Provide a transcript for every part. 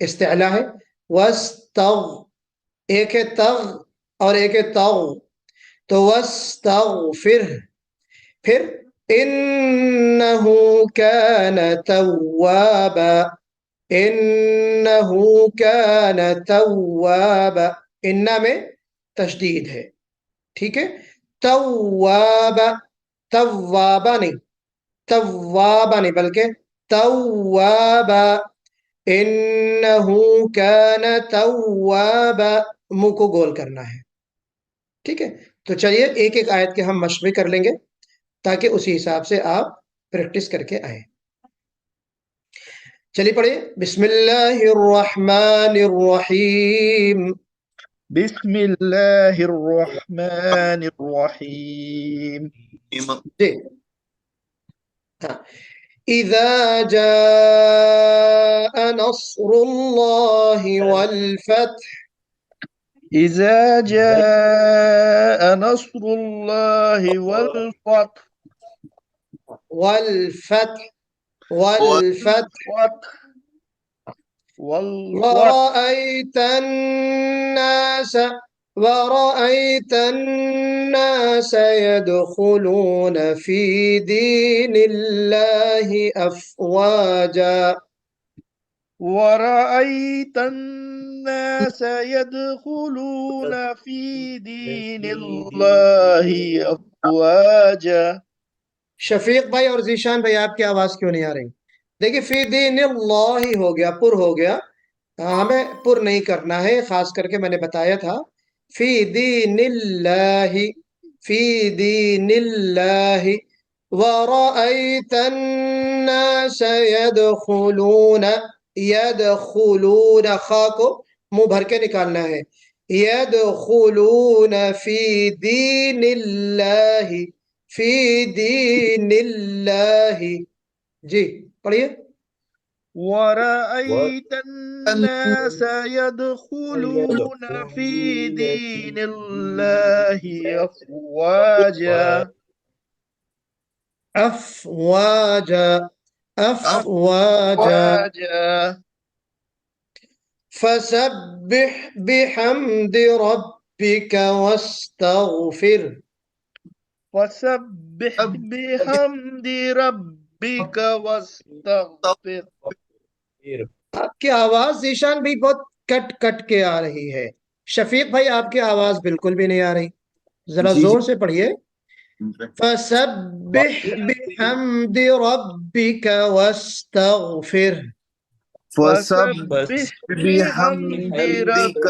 استعلا ہے. وستغ، ایک ہے تغ اور ایک ہے تغ، تو وستغفر. پھر انہ کان توابا، انہ کان توابا، انہ میں تشدید ہے. ٹھیک ہے. توابا، توابا نہیں، توابا نہیں بلکہ توابا، انہ کان توابا، منہ کو گول کرنا ہے. ٹھیک ہے. تو چلیے ایک ایک آیت کے ہم مشق بھی کر لیں گے تاکہ اسی حساب سے آپ پریکٹس کر کے آئیں. چلیے پڑھیے. بسم اللہ الرحمن الرحیم. بسم اللہ الرحمن الرحیم. جی ہاں. اذا جاء نصر اللہ والفتح، اذا جاء نصر اللہ والفتح، والفتح، والفتح، والفتح، ورأيت الناس، ورأيت الناس يدخلون في دين الله أفواجا. ورأيت الناس يدخلون في دين الله أفواجا. شفیق بھائی اور ذیشان بھائی آپ کی آواز کیوں نہیں آ رہی؟ دیکھیں فی دین اللہ ہو گیا، پر ہو گیا، ہمیں پر نہیں کرنا ہے. خاص کر کے میں نے بتایا تھا فی دین اللہ، فی دین اللہ. وَرَأَيْتَ النَّاسَ يَدْخُلُونَ، يَدْخُلُونَ، خا کو منہ بھر کے نکالنا ہے. يَدْخُلُونَ فی دین اللہ، فی دین اللہ. جی پڑھیے. ورأيت الناس يدخلون في دين الله أفواجا. أفواجا، أفواجا. فسبح بحمد ربك واستغفر. فسبح بحمد ربك واستغفر. آپ کی آواز ذیشان بھی بہت کٹ کٹ کے آ رہی ہے. شفیق بھائی آپ کی آواز بالکل بھی نہیں آ رہی، ذرا زور سے پڑھیے. فسبح بحمد ربك واستغفر. فسبح بحمد ربك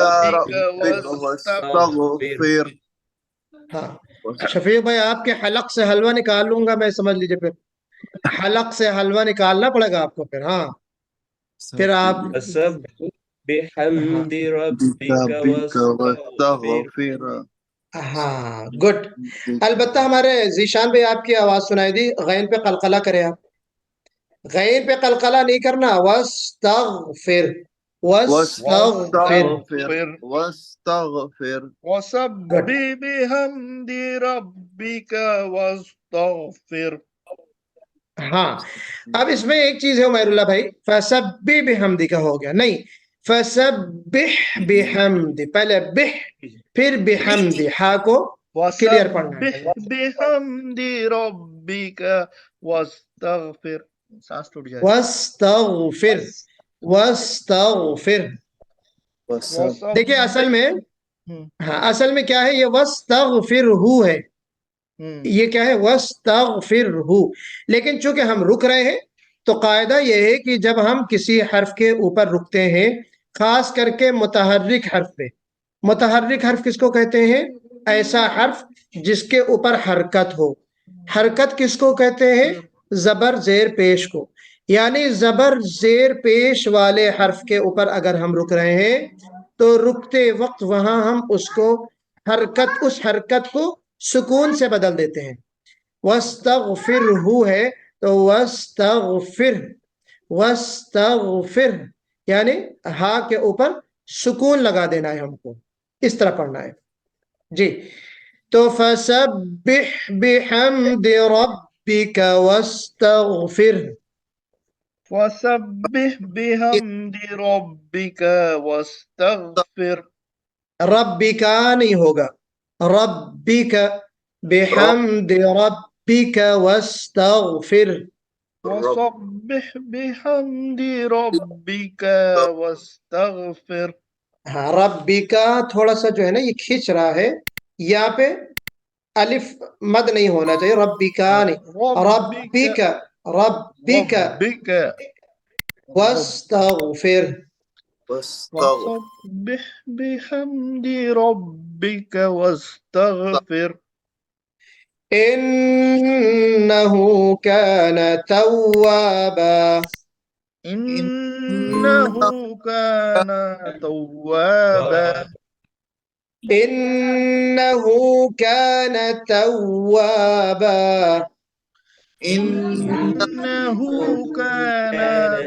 واستغفر. ہاں شفیق بھائی آپ کے حلق سے حلوہ نکال لوں گا میں، سمجھ لیجئے. پھر حلق سے حلوہ نکالنا پڑے گا آپ کو پھر. ہاں پھر آپ بحمد ربك واستغفر. ہاں گڈ. البتہ ہمارے ذیشان بھائی آپ کی آواز سنائی دی، غین پہ قلقلہ کرے آپ. غین پہ قلقلہ نہیں کرنا. واستغفر، واستغفر. واستغفر. وسبح بحمد ربك واستغفر. ہاں اب اس میں ایک چیز ہے عمیر اللہ بھائی، فسبح بحمدی کا ہو گیا نہیں، فسبح بحمدی، پہلے بح پھر بحمدی، ہا کو کلیئر پڑھنا ہے. وسبح بحمد ربك واستغفر. سانس ٹوٹ جائے. واستغفر، واستغفر. دیکھیں اصل میں، ہاں اصل میں کیا ہے، یہ واستغفرہ ہے، یہ کیا ہے، واستغفرہ. لیکن چونکہ ہم رک رہے ہیں تو قاعدہ یہ ہے کہ جب ہم کسی حرف کے اوپر رکتے ہیں، خاص کر کے متحرک حرف پہ. متحرک حرف کس کو کہتے ہیں؟ ایسا حرف جس کے اوپر حرکت ہو. حرکت کس کو کہتے ہیں؟ زبر زیر پیش کو. یعنی زبر زیر پیش والے حرف کے اوپر اگر ہم رک رہے ہیں تو رکتے وقت وہاں ہم اس حرکت کو سکون سے بدل دیتے ہیں. واستغفرہ ہے تو واستغفر، واستغفر، یعنی ہا کے اوپر سکون لگا دینا ہے ہم کو، اس طرح پڑھنا ہے. جی تو فسبح بحمد ربک واستغفر. فسبح بحمد ربك واستغفر ربکا نہیں ہوگا، ربک بحمد ربک واستغفر. وسبح بحمد ربك واستغفر. ہاں، ربکا تھوڑا سا جو ہے نا یہ کھینچ رہا ہے، یہاں پہ الف مد نہیں ہونا چاہیے، ربکا نہیں، ربك ربک ربک ربك واستغفر. واستغفر وسبح بحمد ربك واستغفر إنه كان توابا. إنه كان توابا. إنه كان توابا. إنه كان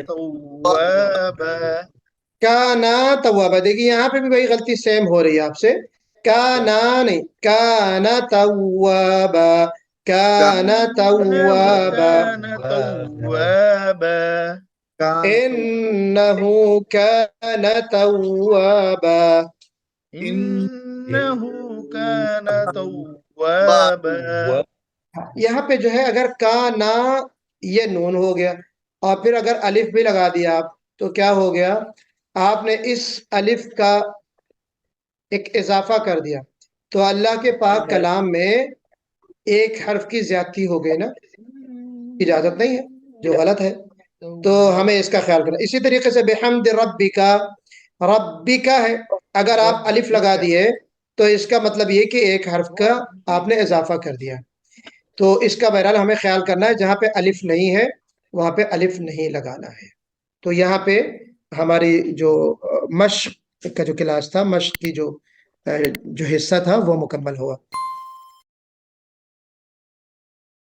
توابا. کانا توابا، دیکھیے یہاں پہ بھی بھائی غلطی سیم ہو رہی ہے آپ سے، کانا نہیں، کانا توابا، کانا إنه توابا. كان توابا. إنه كان توابا. إنه كان توابا. یہاں پہ جو ہے اگر کانا یہ نون ہو گیا اور پھر اگر الف بھی لگا دیا آپ تو کیا ہو گیا، آپ نے اس الف کا ایک اضافہ کر دیا، تو اللہ کے پاک کلام میں ایک حرف کی زیادتی ہو گئی نا، اجازت نہیں ہے، جو غلط ہے، تو ہمیں اس کا خیال کرنا. اسی طریقے سے بحمد ربکا، ربکا ہے، اگر آپ الف لگا دیے تو اس کا مطلب یہ کہ ایک حرف کا آپ نے اضافہ کر دیا، تو اس کا بہرحال ہمیں خیال کرنا ہے، جہاں پہ الف نہیں ہے وہاں پہ الف نہیں لگانا ہے. تو یہاں پہ ہماری جو مشق کا جو کلاس تھا، مشق کی جو حصہ تھا وہ مکمل ہوا.